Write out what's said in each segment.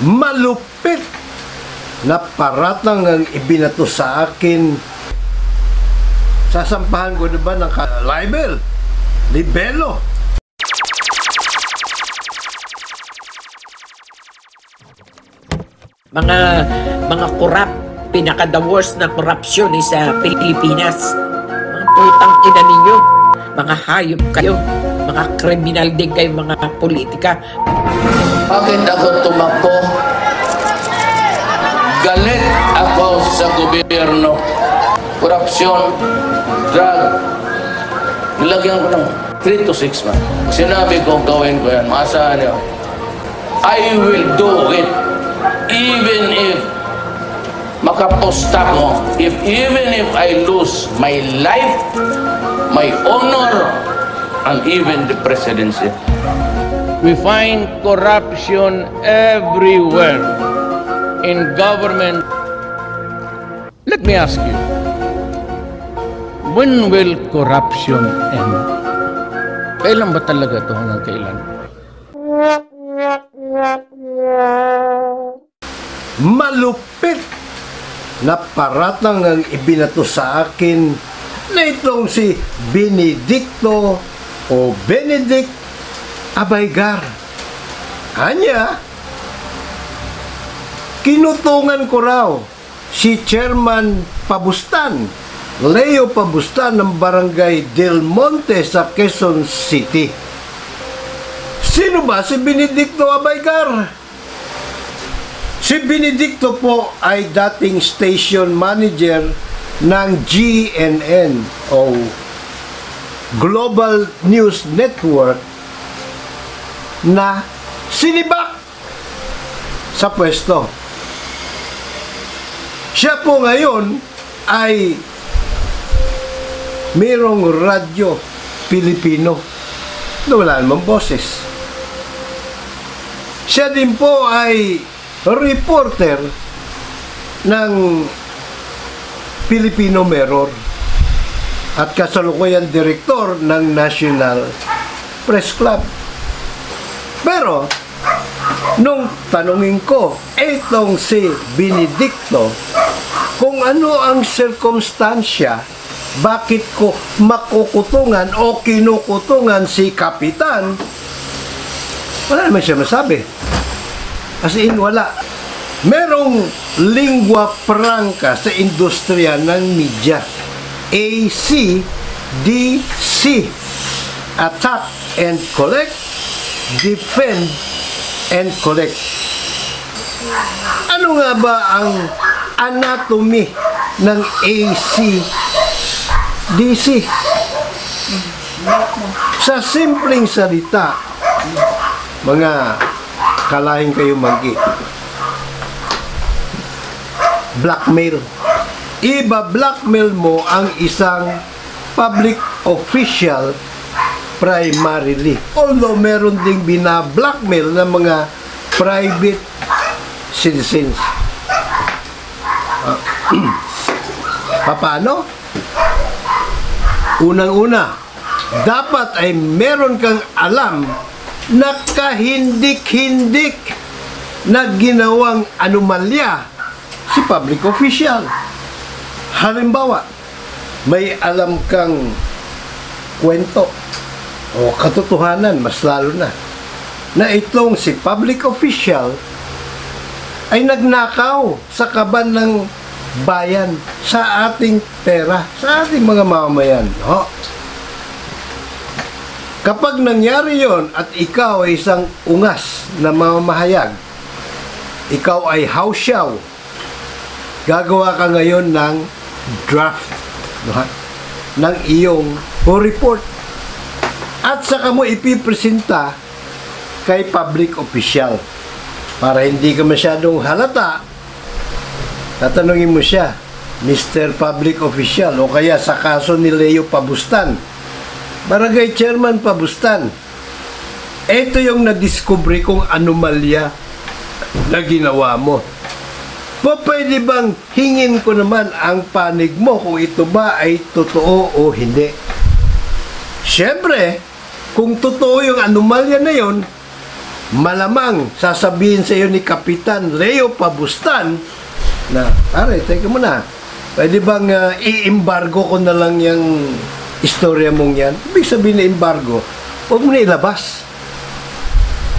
malupit na paratang ang ibinato sa akin. Sasampahan ko na ba ng libel? Libelo? Mga korap, pinaka-the worst na korupsyon sa Pilipinas. Mga putang ina ninyo, mga hayop kayo, mga kriminal din kayo, mga politika. Bakit ako tumakbo? Galit ako sa gobyerno. Korupsyon, drug. Nilagyan ko ng 3 to 6 months. Sinabi ko gawin ko yan. Maasahan niyo. I will do it. Even if makaposta ko, even if I lose my life, my honor, and even the presidency. We find corruption everywhere in government. Let me ask you, when will corruption end? Kailan ba talaga ito hanggang kailan? Malupit na paratang ang ibinato sa akin na itong si Benedicto o Benedict Abaigar. Anya, kinutungan ko raw si Chairman Pabustan, Leo Pabustan ng Barangay Del Monte sa Quezon City. Sino ba si Benedicto Abaigar? Si Benedicto po ay dating station manager ng GNN o Global News Network na sinibak sa pwesto. Siya po ngayon ay mayroong radyo Pilipino na wala namang boses. Siya din po ay reporter ng Filipino Mirror at kasalukuyan direktor ng National Press Club. Pero nung tanungin ko itong si Benedicto kung ano ang sirkumstansya bakit ko makukutungan o kinukutungan si Kapitan, wala naman siya masabi. As in, wala. Merong lingua franca sa industriya ng media. ACDC. Attack and collect. Defend and collect. Ano nga ba ang anatomy ng ACDC? Sa simpleng salita, mga kalahin kayo manggi. Blackmail. Iba-blackmail mo ang isang public official primarily. Although meron ding bina-blackmail ng mga private citizens. Paano? Unang-una, dapat ay meron kang alam na kahindik-hindik na ginawang anomalya si public official. Halimbawa, may alam kang kwento o katotohanan, mas lalo na itong si public official ay nagnakaw sa kaban ng bayan sa ating pera, sa ating mga mamamayan. Kapag nangyari yon at ikaw ay isang ungas na mamamahayag, ikaw ay hausyaw, gagawa ka ngayon ng draft ng iyong report at saka mo ipipresenta kay public official para hindi ka masyadong halata. Tatanungin mo siya, Mr. Public Official, o kaya sa kaso ni Leo Pabustan, Barangay Chairman Pabustan, ito yung nadiskubre kong anomalya na ginawa mo. Pwede bang hingin ko naman ang panig mo kung ito ba ay totoo o hindi? Siyempre, kung totoo yung anomalya na yon, malamang sasabihin sa iyo ni Kapitan Leo Pabustan na, pare, teka muna, pwede bang i-embargo ko na lang yung istorya mong yan? Ibig sabihin na embargo, huwag mo na ilabas.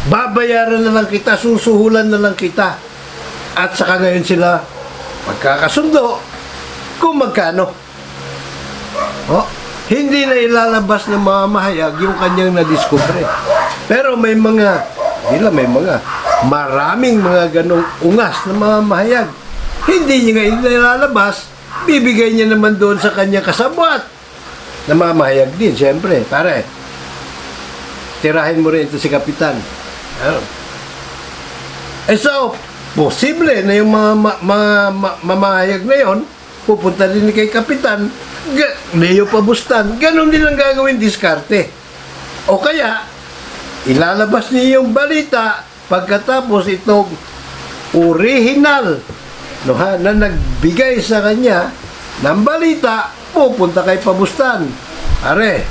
Babayaran na lang kita, susuhulan na lang kita. At saka ngayon sila magkakasundo kung magkano. Oh, hindi na ilalabas ng mga mahayag yung kanyang nadiskubre. Pero may mga, maraming mga ganong ungas na mga mahayag. Hindi niya nga ilalabas, bibigay niya naman doon sa kanyang kasabwat na mga mahayag din, siyempre. Pare, tirahin mo rin ito si Kapitan. So, posible na yung mga mamahayag na yon pupunta din kay Kapitan Leo Pabustan. Ganon din ang gagawin, diskarte. O kaya, ilalabas niya yung balita pagkatapos itong original na nagbigay sa kanya ng balita, pupunta kay Pabustan. Are,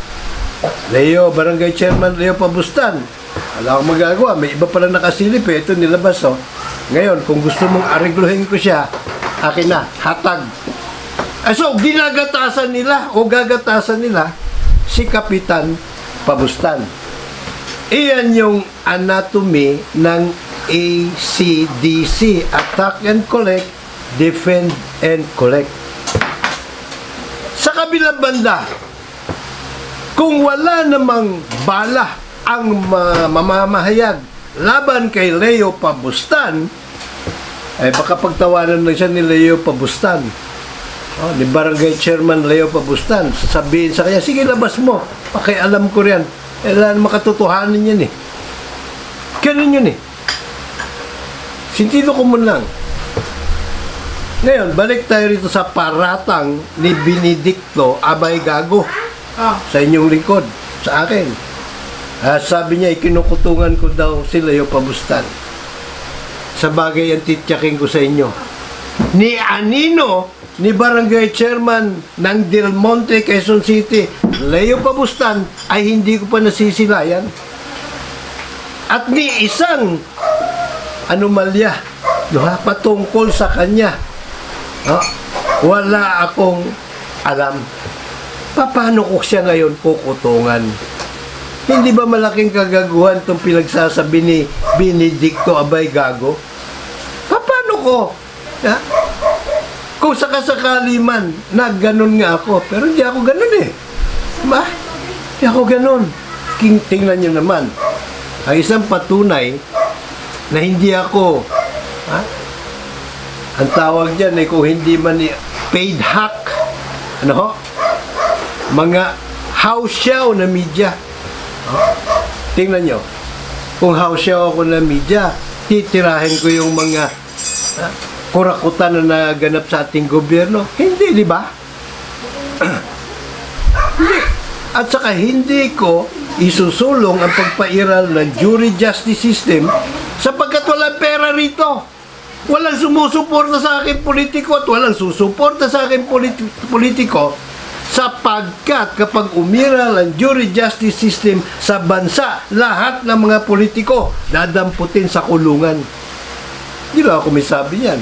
Leo, Barangay Chairman Leo Pabustan, wala akong magagawa, may iba pala nakasilip eh, ito nilabas oh. Ngayon, kung gusto mong arigluhin ko siya, akin na, hatag. So, ginagatasan nila o gagatasan nila si Kapitan Pabustan. Iyan yung anatomy ng ACDC, Attack and Collect, Defend and Collect. Sa kabilang banda, kung wala namang bala ang mamamahayag laban kay Leo Pabustan, ay baka pagtawanan lang siya ni Leo Pabustan. Ni Barangay Chairman Leo Pabustan, sasabihin sa kanya, sige, labas mo, pakialam ko riyan. Wala naman katotohanan yan eh. Ganun yun eh. Sintido ko mo lang. Ngayon, balik tayo rito sa paratang ni Benedicto Abay Gago sa inyong likod, sa akin. Sabi niya, ikinukutungan ko daw si Leo Pabustan. Sa bagay ang tityaking ko sa inyo. Ni Anino, ni Barangay Chairman ng Del Monte, Quezon City, Leo Pabustan, ay hindi ko pa nasisilayan. At ni isang anomalya patungkol sa kanya, wala akong alam. Paano ko siya ngayon kukutungan? Hindi ba malaking kagaguhan itong pinagsasabi ni Benedicto Abay Gago? Paano ko? Kung sakasakali man na ganun nga ako, pero hindi ako ganun eh. Diba? Hindi ako ganun. Tingnan nyo naman. Ang isang patunay na hindi ako, ang tawag dyan eh, kung hindi man paid hack, mga hausyaw na media. Tingnan nyo. Kung hausyaw ako na media, titirahin ko yung mga kurakutan na naganap sa ating gobyerno. Hindi, di ba? Hindi. At saka hindi ko isusulong ang pagpairal ng jury justice system sapagkat walang pera rito. Walang sumusuporta sa akin politiko at walang susuporta sa akin politiko sapagkat kapag umiral ang jury justice system sa bansa, lahat ng mga politiko dadamputin sa kulungan. Hindi lang ako may sabi yan.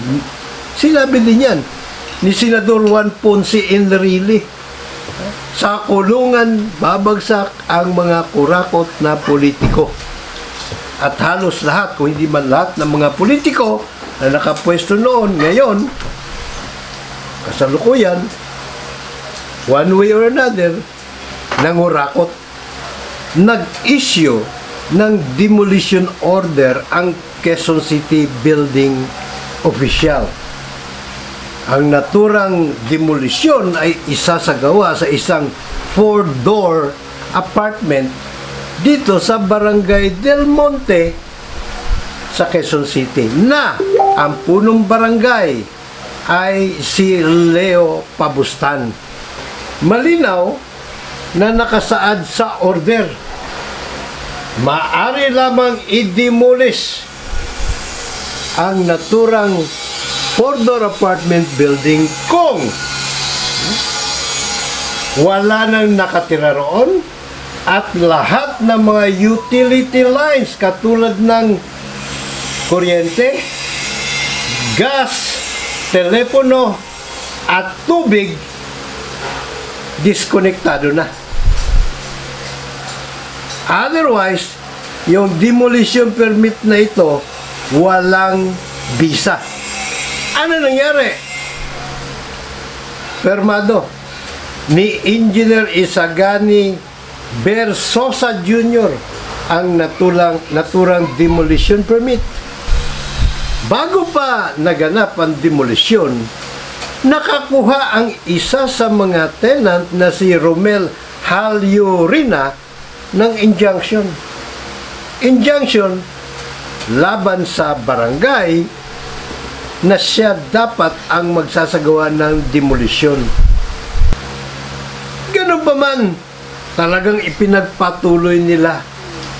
Sinabi din yan ni Senador Juan Ponce Enrile. Sa kulungan, babagsak ang mga kurakot na politiko. At halos lahat, kung hindi man lahat ng mga politiko na nakapwesto noon, ngayon, kasalukuyan, one way or another, nangurakot. Nag-issue ng demolition order ang Quezon City building official. Ang naturang demolisyon ay isasagawa sa isang 4-door apartment dito sa Barangay Del Monte sa Quezon City na ang punong barangay ay si Leo Pabustan. Malinaw na nakasaad sa order. Maaari lamang i-demolish ang naturang 4-door apartment building kung wala nang nakatira roon at lahat ng mga utility lines katulad ng kuryente, gas, telepono, at tubig, diskonektado na. Otherwise, yung demolition permit na ito, walang visa. Ano nangyari? Permado ni Engineer Isagani Bersosa Jr. ang naturang demolition permit. Bago pa naganap ang demolition, nakakuha ang isa sa mga tenant na si Romel Halyurina ng injunction. Injunction laban sa barangay na siya dapat ang magsasagawa ng demolisyon. Ganun pa man, talagang ipinagpatuloy nila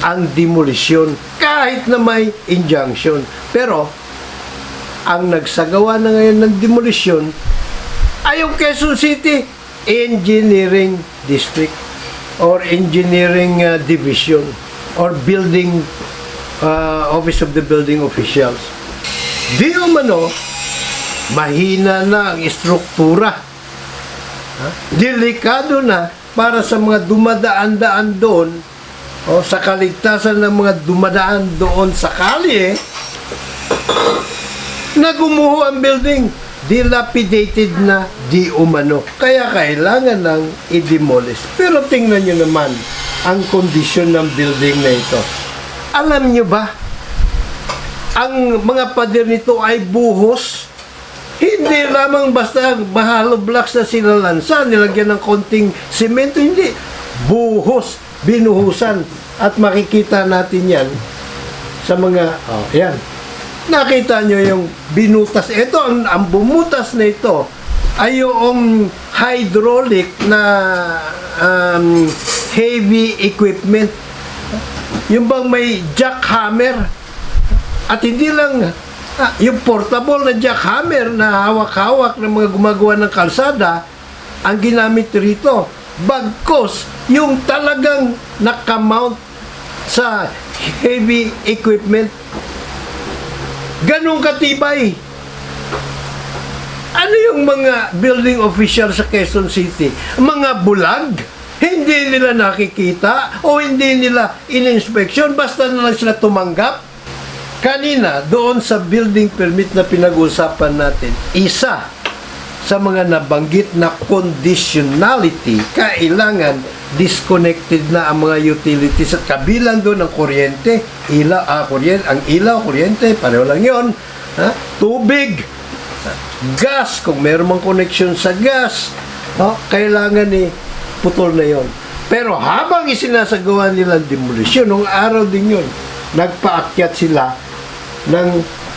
ang demolisyon kahit na may injunction. Pero, ang nagsagawa na ngayon ng demolisyon ay yung Quezon City Engineering District or Engineering Division or Building Office of the Building Officials. Di umano, mahina na ang istruktura. Delikado na para sa mga dumadaan-daan doon o sa kaligtasan ng mga dumadaan doon sa kalye na gumuho ang building. Dilapidated na di umano. Kaya kailangan ng i-demolish. Pero tingnan nyo naman ang kondisyon ng building na ito. Alam nyo ba, ang mga pader nito ay buhos. Hindi lamang basta mahalo blocks na sinalansa, nilagyan ng konting semento. Hindi. Buhos, binuhusan. At makikita natin yan sa mga, yan. Nakita nyo yung binutas. Ito, ang bumutas na ito ay yung hydraulic na heavy equipment. Yung bang may jackhammer. At hindi lang yung portable na jackhammer na hawak-hawak ng mga gumagawa ng kalsada ang ginamit rito. Bagkos, yung talagang nakamount sa heavy equipment. Ganong katibay. Ano yung mga building official sa Quezon City? Mga bulag? Hindi nila nakikita o hindi nila in-inspection, basta na lang sila tumanggap? Kanina, doon sa building permit na pinag-usapan natin, isa sa mga nabanggit na conditionality, kailangan disconnected na ang mga utilities at kabilang doon ang kuryente, ang ilaw, kuryente, pareho lang yun, tubig, gas, kung meron mang connection sa gas, kailangan putol na yon. Pero habang isinasagawa nilang demolisyon, nung araw din yun, nagpaakyat sila ng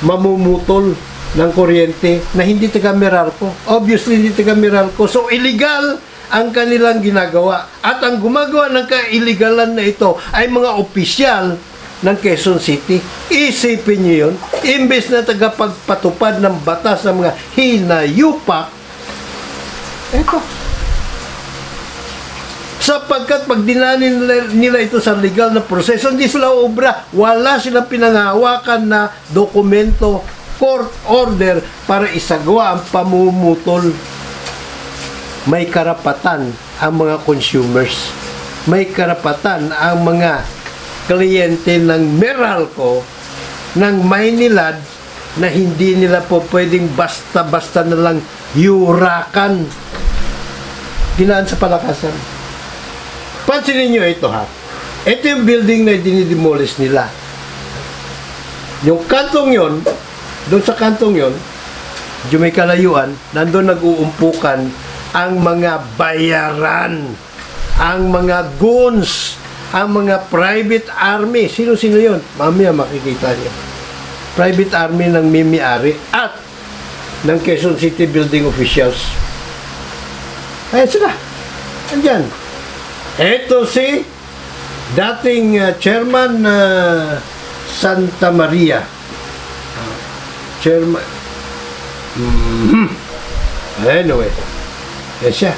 mamumutol ng kuryente na hindi taga Meralco. Obviously, hindi taga Meralco. So, illegal ang kanilang ginagawa. At ang gumagawa ng ka-illegalan na ito ay mga opisyal ng Quezon City. Isipin nyo yun. Imbes na tagapagpatupad ng batas ng mga hinayupak, eto. Sapagkat pag dinanin nila ito sa legal na proseso, hindi sila obra. Wala silang pinanghawakan na dokumento, court order para isagawa ang pamumutol. May karapatan ang mga consumers. May karapatan ang mga kliyente ng Meralco, ng Maynilad, na hindi nila po pwedeng basta-basta na lang yurakan. Dinaan sa palakasan. Pansinin nyo ito ha. Ito yung building na dinidemolish nila. Yung kantong yon, doon sa kantong yon, yung may kalayuan, nandun nag-uumpukan ang mga bayaran, ang mga goons, ang mga private army. Sino-sino yun? Mamaya makikita nyo. Private army ng mimi-ari at ng Quezon City building officials. Ayan sila. Andyan. Ito si dating chairman Santa Maria. Chairman. Anyway. Yan siya.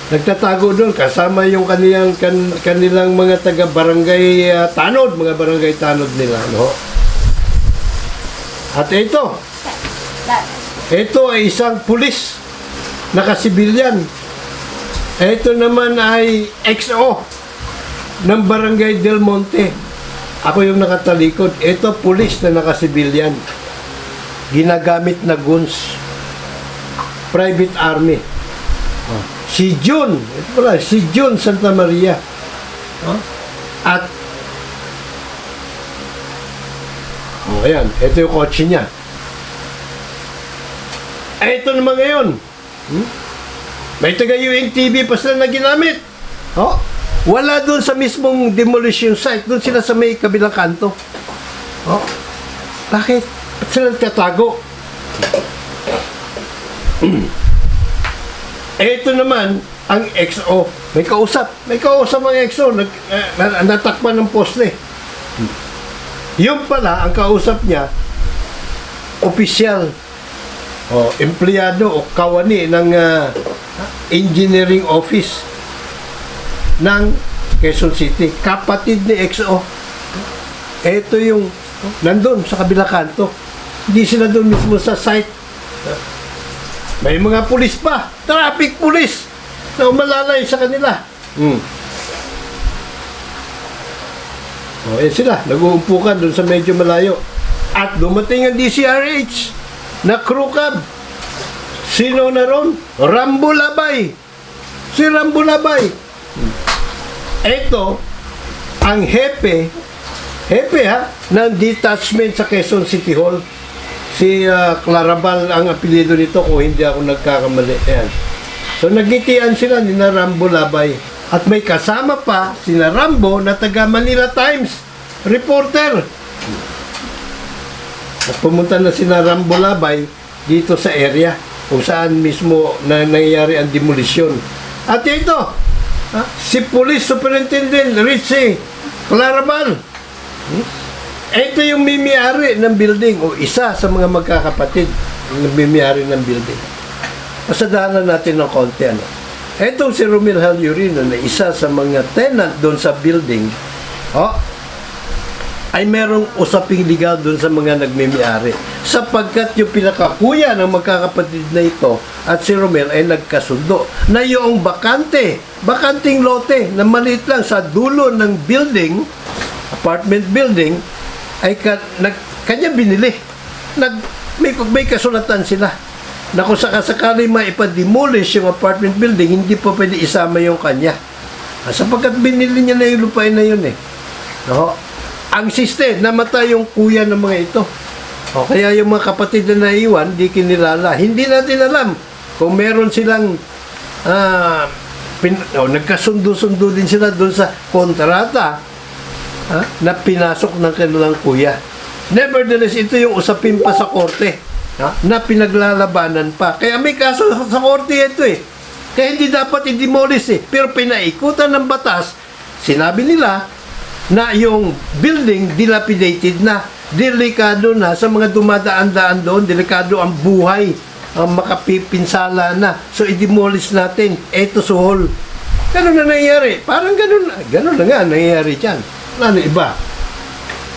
Nagtatago doon kasama yung kanilang mga taga-barangay tanod, mga barangay tanod nila, no? At ito ay isang pulis, nakasibilyan. Ito naman ay XO ng Barangay Del Monte. Ako yung nakatalikod. Ito, pulis na nakasibilyan. Ginagamit na guns. Private Army. Si June, ito pala, si June Santa Maria. At ayan, ito yung kotse niya. Ito naman ngayon. May taga-UNTV pa sila na ginamit. Wala doon sa mismong demolition site. Doon sila sa may kabilang kanto. Bakit? Ba't sila nagtatago? Ito naman, ang XO. May kausap ang XO. Natakpan ng poste. Yung pala, ang kausap niya, opisyal, empleyado o kawani ng engineering office ng Quezon City. Kapatid ni XO. Ito yung nandun sa kabila kanto. Hindi sila doon mismo sa site. May mga pulis pa, traffic pulis, na umalalay sa kanila. Yan sila, nag-uumpukan doon sa medyo malayo. At dumating ang DCRH na crew cab. Sino na ron? Rambo Labay. Si Rambo Labay. Ito, ang hepe ng detachment sa Quezon City Hall. Si Clarabal ang apelyido nito kung hindi ako nagkakamali. Ayan. So nagngitian sila ni na Rambo Labay. At may kasama pa si na Rambo na taga Manila Times reporter. At pumunta na si na Rambo Labay dito sa area kung saan mismo na nangyayari ang demolisyon. At ito, si Police Superintendent Richie Clarabal. Ito yung mimiyari ng building o isa sa mga magkakapatid yung mimiyari ng building. Pasadahanan natin ng konti. Etong si Romel Halyurino na isa sa mga tenant doon sa building, ay merong usaping legal doon sa mga nagmimiyari. Sapagkat yung pinakakuya ng magkakapatid na ito at si Romel ay nagkasundo na yung bakanting lote na maliit lang sa dulo ng building, apartment building, ay kanya binili. May kasulatan sila na kung sakasakali maipa-demolish yung apartment building, hindi pa pwede isama yung kanya. Sapagkat binili niya na yung lupain na yun Ang siste, namatay yung kuya ng mga ito. Kaya yung mga kapatid na naiwan, di kinilala. Hindi natin alam kung meron silang nagkasundo-sundo din sila doon sa kontrata na pinasok ng kanilang kuya. Nevertheless, ito yung usapin pa sa korte na pinaglalabanan pa. Kaya may kaso sa korte ito Kaya hindi dapat i-demolish Pero pinaikutan ng batas, sinabi nila na yung building dilapidated na, delikado na sa mga dumadaan-daan doon, delikado ang buhay, ang makapipinsala na. So i-demolish natin. Ito suhol. Ganun na nangyayari. Parang ganun na nga nangyayari dyan. Ano iba?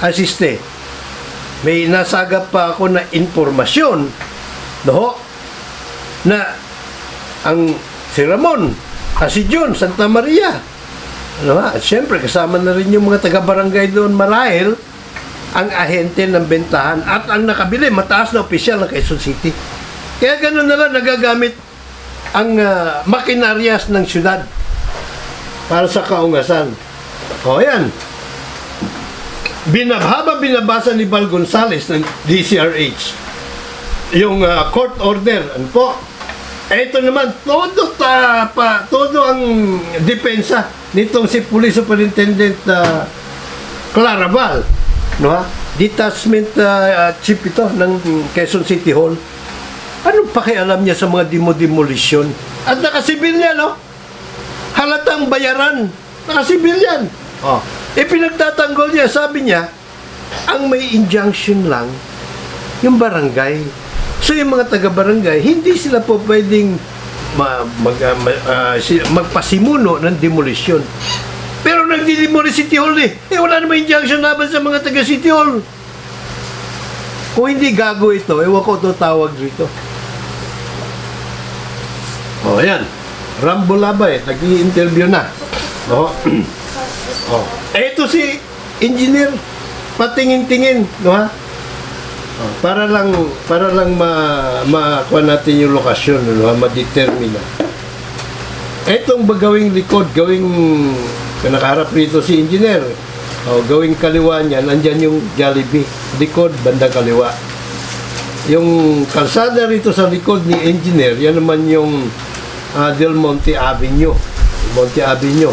Asiste. May nasagap pa ako na informasyon na ang si Ramon, si June Santa Maria, at syempre kasama na rin yung mga taga-barangay doon marahil ang ahente ng bentahan at ang nakabili, mataas na opisyal ng Quezon City. Kaya ganun na lang nagagamit ang makinaryas ng syudad para sa kaungasan. Yan. Binabasa ni Val Gonzales ng DCRH yung court order. Ito naman, todo ang depensa nitong si Police Superintendent Clarabal, detachment chief ito ng Quezon City Hall. Anong pakialam niya sa mga demolition? At nakasibilyan, halatang bayaran, nakasibilyan. Pinagtatanggol niya, sabi niya, ang may injunction lang, yung barangay. So yung mga taga-barangay, hindi sila po pwedeng magpasimuno ng demolisyon. Pero nagdidemolish City Hall eh. Wala naman injunction laban sa mga taga City Hall. Kung hindi gago ito, ewan ko ito tawag dito. Ayan. Rambo Labay, nag-i-interview na. Ito si engineer, patingin-tingin, no ha? Para lang makuha natin yung lokasyon, no ha? Ma-determine. Etong bagawing likod, gawing nakaharap rito si engineer. Gawing kaliwa niya, nandyan yung Jollibee. Likod, bandang kaliwa. Yung kalsada rito sa likod ni engineer, yan naman yung Del Monte Avenue. Monte Avenue.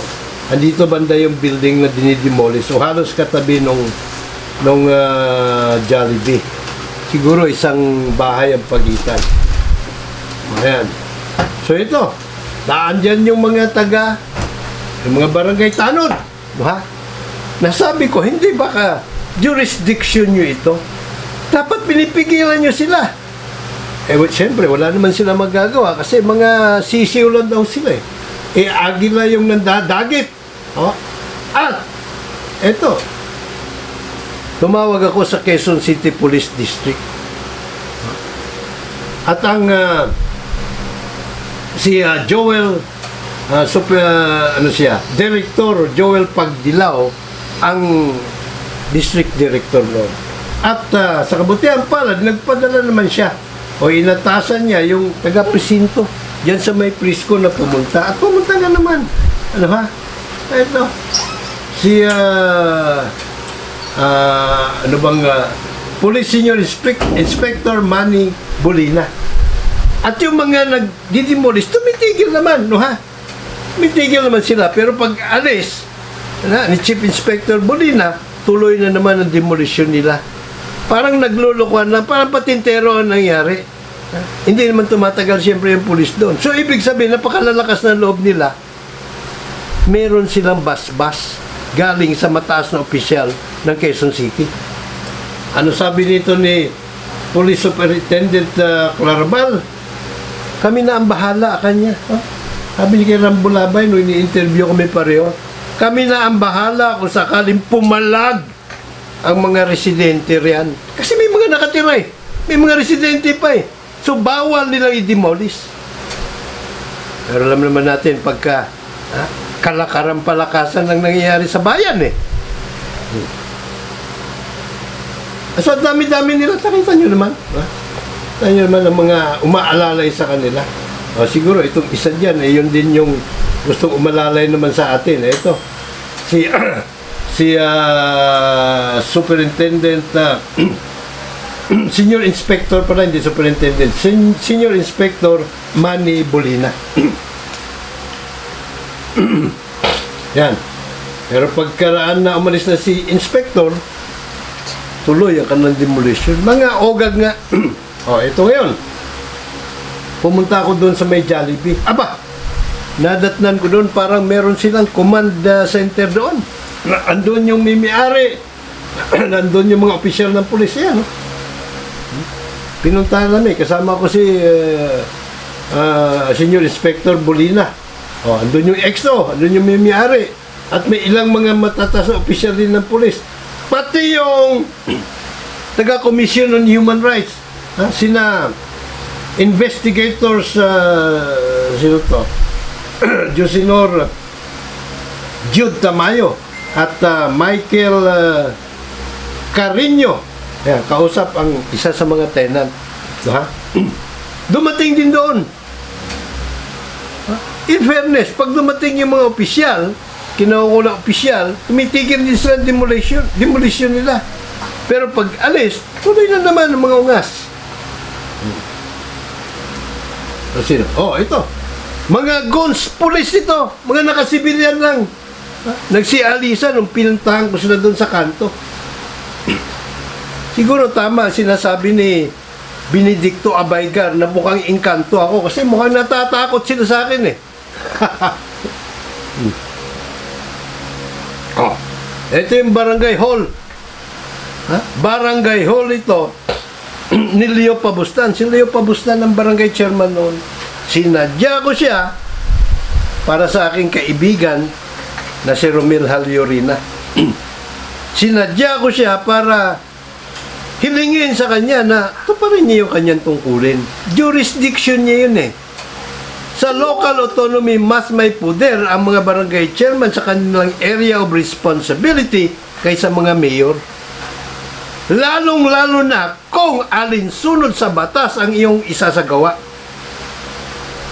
Andito banda yung building na dinidemolish. So halos katabi nung Jollibee. Siguro isang bahay ang pagitan. Ayan. So ito, daan dyan yung mga yung mga barangay tanod. Ha? Nasabi ko, hindi baka jurisdiction nyo ito? Dapat pinipigilan nyo sila. Siyempre, wala naman sila magagawa kasi mga sisiw lang daw sila eh. Agila yung nandadagit. At, eto, tumawag ako sa Quezon City Police District. At ang si Joel Director Joel Pagdilao ang district director noon. At sa kabutihan pala, nagpadala naman siya o inatasan niya yung taga-presinto diyan sa may Prisco na pumunta. At pumunta nga naman. Ano ha? Ito. Si Police Senior Inspector Manny Bolina. At yung mga nagdidemolish, tumitigil naman, no ha? Tumitigil naman sila. Pero pag alis ni Chief Inspector Bolina, tuloy na naman ang demolition nila. Parang naglulukuan lang, parang patintero ang nangyari. Hindi naman tumatagal siyempre yung pulis doon. So, ibig sabihin, napakalalakas na loob nila. Meron silang bas-bas galing sa mataas na opisyal ng Quezon City. Ano sabi nito ni Police Superintendent Clarabal? Kami na ang bahala kanya. Sabi ni kay Rambo Labay, nung ini-interview kami pareho, kami na ang bahala kung sakaling pumalag ang mga residente riyan. Kasi may mga nakatira eh. May mga residente pa eh. So, bawal nilang i-demolish. Pero alam naman natin, pagka kalakaran-palakasan ang nangyayari sa bayan eh. So, dami-dami nila. Nakita nyo naman. Nakita nyo naman ang mga umaalalay sa kanila. Siguro, itong isa dyan, yun din yung gustong umalalay naman sa atin. Ito, si Superintendent Senior Inspector pala, hindi Superintendent, Senior Inspector Manny Bolina. Yan. Pero pagkaraan na umalis na si Inspector, tuloy ang kanang demolition. Mga ogag nga. Ito ngayon. Pumunta ako doon sa may Jollibee. Aba! Nadatnan ko doon, parang meron silang command center doon. Andun yung may-ari. Nandun yung mga opisyal ng pulis. Yan, no? Pinuntahan namin. Kasama ko si Senior Inspector Bolina. Andun yung EXO. Andun yung may-ari. At may ilang mga matatas na opisyal din ng pulis. Pati yung taga-Commission on Human Rights. Sina investigators, sino to? Josinor Jude Tamayo at Michael Carino. Ayan, kausap ang isa sa mga tenant. Dumating din doon. In fairness, pag dumating yung mga opisyal, kinaukulang opisyal, tumitigil din sila demolition nila. Pero pag alis, tuloy na naman ang mga ungas. Sino? Ito. Mga guns police ito. Mga nakasibilyan lang. Nagsialisa nung pinuntahan ko sila doon sa kanto. Siguro tama sinasabi ni Benedicto Abaygar na mukhang inkanto ako kasi mukhang natatakot sila sa akin eh. Ito yung barangay hall. Barangay hall ito ni Leo Pabustan. Si Leo Pabustan ang barangay chairman noon. Sinadya ko siya para sa aking kaibigan na si Romel Halyorina. Sinadya ko siya para hilingin sa kanya na tuparin niya yung kanyang tungkulin. Jurisdiction niya yun eh. Sa local autonomy, mas may poder ang mga barangay chairman sa kanilang area of responsibility kaysa mga mayor. Lalong-lalo na kung alinsunod sa batas ang iyong isasagawa.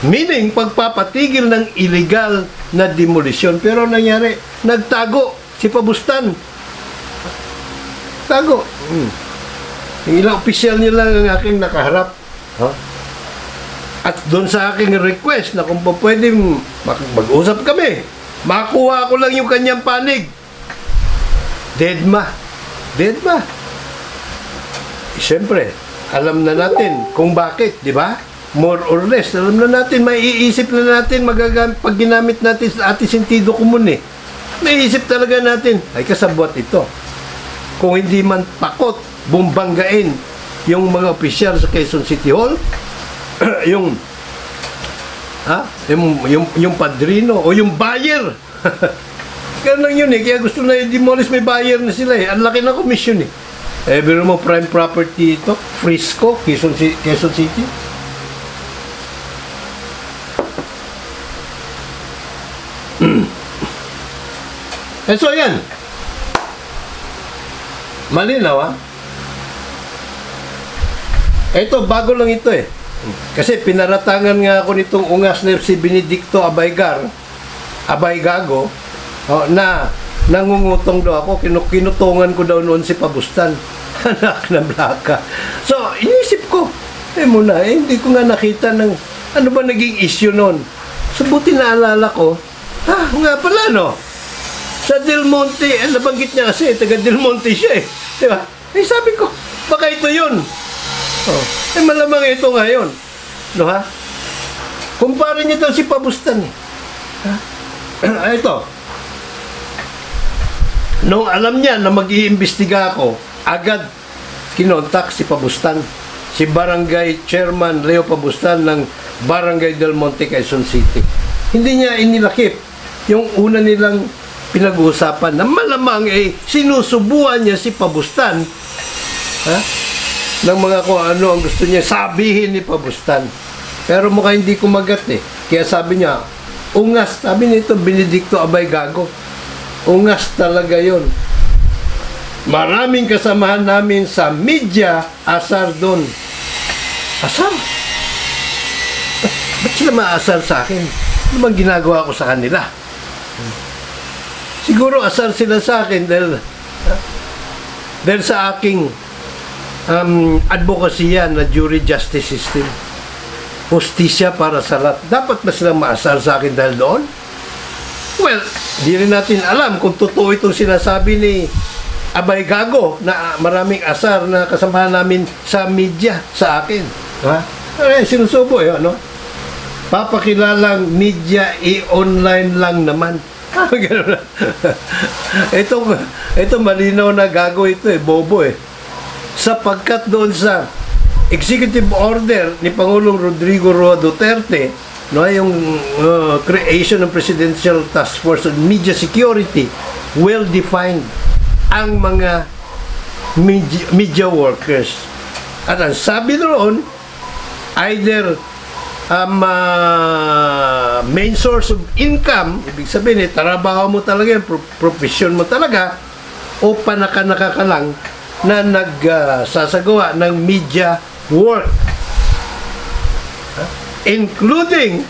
Meaning, pagpapatigil ng illegal na demolisyon. Pero nangyari, nagtago si Pabustan. Tago. Yung ilang opisyal niya lang ang aking nakaharap. At doon sa aking request na kung pa pwedeng mag-usap kami, makuha ko lang yung kanyang panig. Deadma. Siyempre, alam na natin kung bakit, di ba? More or less, alam na natin, maiisip na natin, pag ginamit natin sa ating sentido komun eh. Maiisip talaga natin, ay kasabwat ito. Kung hindi man pakot, bumbanggain yung mga opisyal sa Quezon City Hall, yung padrino o yung buyer. Ganun lang yun eh. Kaya gusto na i-demolish, may buyer na sila eh. Ang laki na komisyon eh. Biro mo prime property ito, Frisco, Quezon City. So yan. Malinaw ah. Ito, bago lang ito eh. Kasi pinaratangan nga ako nitong ungas na si Benedicto Abaigago na nangungutong daw ako, kinutungan ko daw noon si Pabustan. Anak na blaka. So, inisip ko, hindi ko nga nakita ng ano ba naging issue noon. So, buti naalala ko, nga pala no, sa Del Monte, nabanggit niya kasi, taga Del Monte siya eh. Diba? Sabi ko, baka ito yun. Malamang ito ngayon. No ha? Kumpara niya daw si Pabustan eh. Ito. Nung alam niya na mag-iimbestiga ako, agad kinontak si Pabustan. Si Barangay Chairman Leo Pabustan ng Barangay Del Monte, Quezon City. Hindi niya inilakip yung una nilang pinag-uusapan na malamang sinusubuan niya si Pabustan ng mga kung ano ang gusto niya sabihin ni Pabustan. Pero mukhang hindi kumagat eh. Kaya sabi niya, ungas, sabi nito Benedicto Abaigago, ungas talaga yon. Maraming kasamahan namin sa media, asar doon. Asar? Ba't sila maasar sa akin? Ano bang ginagawa ko sa kanila? Siguro asar sila sa akin dahil sa aking advokasya na jury justice system. Hustisya para sa lahat. Dapat ba silang maasar sa akin dahil doon? Well, di rin natin alam kung totoo itong sinasabi ni Abaigago na maraming asar na kasamahan namin sa media sa akin. Sinusubo eh, ano? Papakilalang media online lang naman. Ito malinaw na gago ito eh, bobo eh. Sapagkat doon sa executive order ni Pangulong Rodrigo Roa Duterte, no, yung creation ng Presidential Task Force on Media Security, well-defined ang mga media workers. At ang sabi doon, either main source of income, ibig sabihin trabaho mo talaga, profession mo talaga, o panaka-naka ka lang na nagsasagawa ng media work, including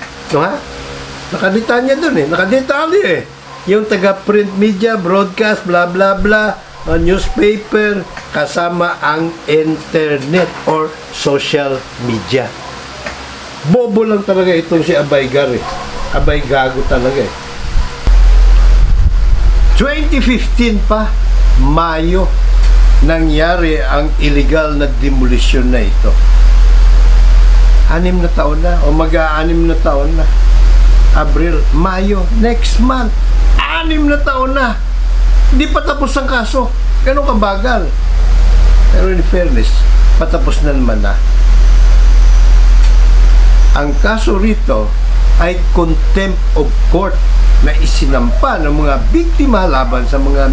nakadetanya dun nakadetalye yung taga-print media, broadcast, blah blah blah, newspaper, kasama ang internet or social media. Bobo lang talaga itong si Abaigago talaga eh. 2015 pa, Mayo, nangyari ang illegal na demolition na ito. 6 na taon na, o mag-6 na taon na. Abril, Mayo, next month, 6 na taon na. Hindi pa tapos ang kaso. Ganun kabagal. Pero in fairness, patapos na naman na. Ang kaso rito ay contempt of court na isinampa ng mga biktima laban sa mga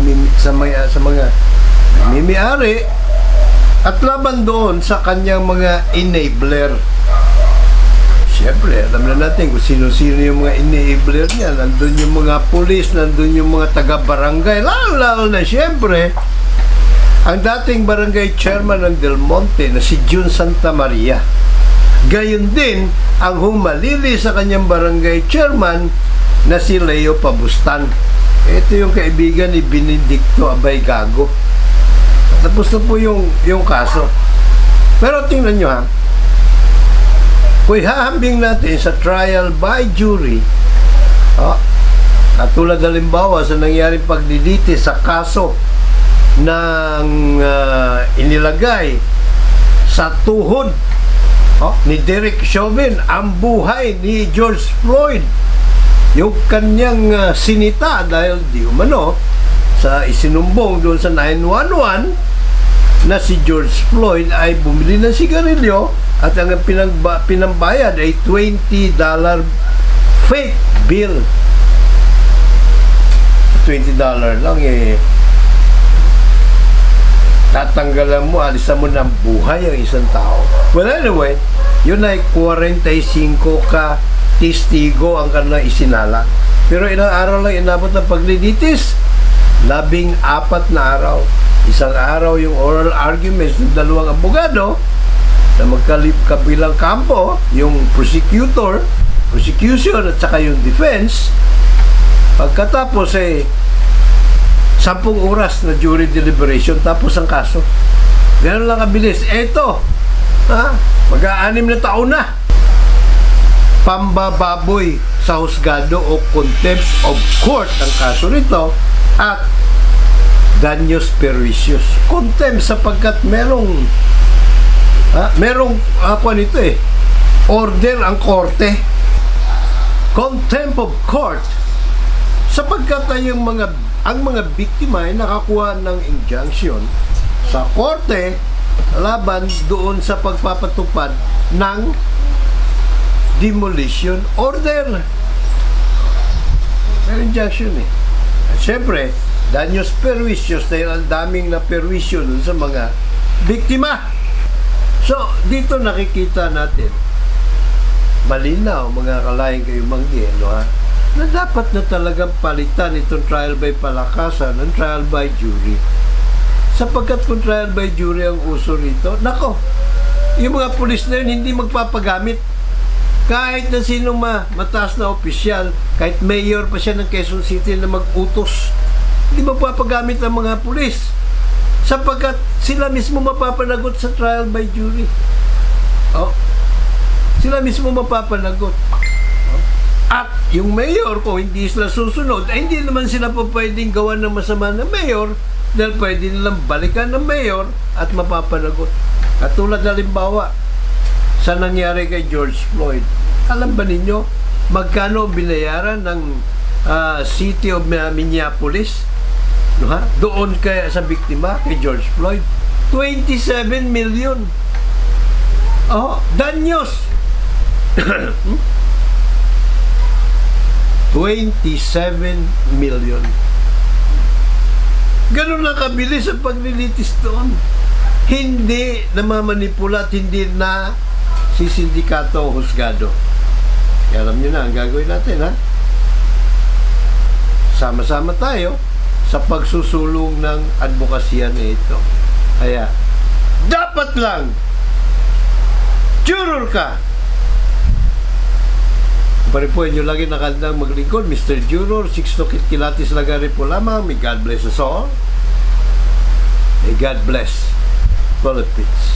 mimi-ari at laban doon sa kanyang mga enabler. Siyempre, alam na natin kung sino-sino yung mga enabler niya. Nandun yung mga pulis, nandun yung mga taga-barangay. Lalo na siyempre, ang dating barangay chairman ng Del Monte na si Jun Santa Maria. Gayon din ang humalili sa kanyang barangay chairman na si Leo Pabustan. Ito yung kaibigan ni Benedicto Abay Gago. Tapos na po yung kaso. Pero tingnan nyo ha, kung hahambing natin sa trial by jury, katulad halimbawa sa nangyaring pagdidite sa kaso ng inilagay sa tuhod ni Derek Chauvin ang buhay ni George Floyd, yung kanyang sinita dahil di umano sa isinumbong doon sa 911 na si George Floyd ay bumili ng sigarilyo at ang pinambayad ay $20 fake bill. $20 lang tatanggalan mo, alisan mo ng buhay ang isang tao. Well, anyway, yun ay 45 ka testigo ang kanilang isinala. Pero ilang araw lang inabot ng paglilitis, 14 na araw. Isang araw yung oral arguments ng dalawang abogado na magkabilang kampo, yung prosecution at saka yung defense. Pagkatapos 10 oras na jury deliberation tapos ang kaso. Ganun lang kabilis. Eto, mag-6 na taon na. Pambababoy sa husgado o contempt of court ang kaso nito at daños perjuicios. Contempt sapagkat merong order ang korte. Contempt of court sapagkat ang mga biktima ay nakakuha ng injunction sa korte laban doon sa pagpapatupad ng demolition order. May injunction At syempre, daños perjuicios dahil ang daming na perwisyo dun sa mga biktima. So, dito nakikita natin malinaw, mga kalayang kayo manggi, na dapat na talagang palitan itong trial by palakasan ng trial by jury. Sapagkat kung trial by jury ang uso rito, nako, yung mga pulis na yun hindi magpapagamit. Kahit na sinong mataas na opisyal, kahit mayor pa siya ng Quezon City na mag-utos, hindi magpapagamit ang mga pulis. Sapagkat sila mismo mapapanagot sa trial by jury. Sila mismo mapapanagot. At yung mayor, kung hindi sila susunod, ay hindi naman sila po pwedeng gawan ng masama ng mayor dahil pwede nilang balikan ng mayor at mapapanagot. Katulad halimbawa sa nangyari kay George Floyd. Alam ba ninyo magkano binayaran ng City of Minneapolis doon kaya sa biktima kay George Floyd? 27 million. Daños. 27 million. Ganun lang kabilis ang paglilitis doon. Hindi namamanipula at hindi na sisindikato o husgado. Kaya alam nyo na ang gagawin natin, sama-sama tayo sa pagsusulong ng advokasya na ito. Kaya dapat lang juror ka. Paripuin nyo lagi nakandang maglingkod, Mr. Juror, Sixto Kilatis Lagari po lamang. May God bless us all. May God bless Philippines.